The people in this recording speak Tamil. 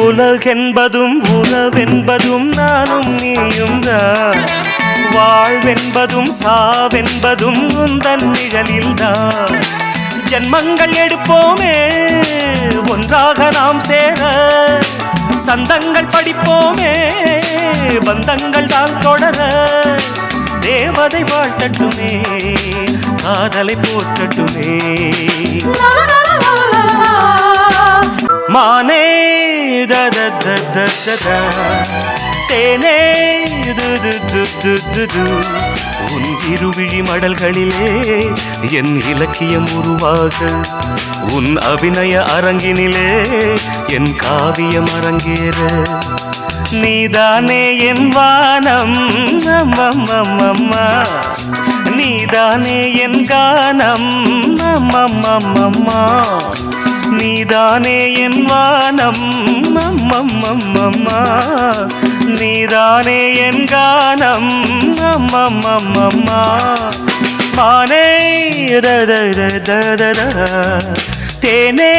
உலகென்பதும் உறவென்பதும் நானும் நீயும் தான். வாழ்வென்பதும் சாவென்பதும் உந்தன் நிழலில்தான். ஜன்மங்கள் எடுப்போமே ஒன்றாக நாம் சேர, சந்தங்கள் படிப்போமே பந்தங்கள் தான் தொடர. தேவதை வாழ்த்தட்டுமே காதலை போற்றட்டுமே. மானே தேனே உன் இருவிழி மடல்களிலே என் இலக்கியம் உருவாக, உன் அபிநய அரங்கினிலே என் காவியம் அரங்கேற. நீதானே என் வானம் அம்மம்மா, நீதானே என் கானம் அம்மம்மா, நீதானே என் வானம் அம்மம்மா, நீதானே என் கானம் அம்மம்மா. மானே தேனே